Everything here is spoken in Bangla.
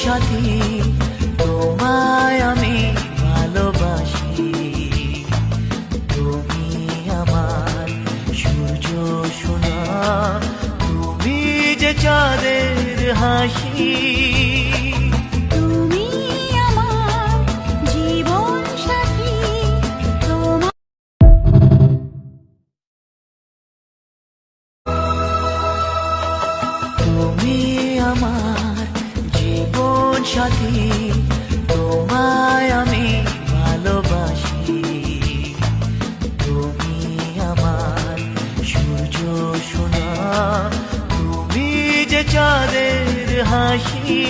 সাথী, তোমায় আমি ভালোবাসি। তুমি আমার সূর্য সোনা, তুমি যে চাঁদের হাসি। তুমি আমার জীবন সাথী, তোমার তুমি আমার জীবন সাথী, তোমায় আমি ভালোবাসি। তুমি আমার সূর্য সোনা, তুমি যে চাঁদের হাসি।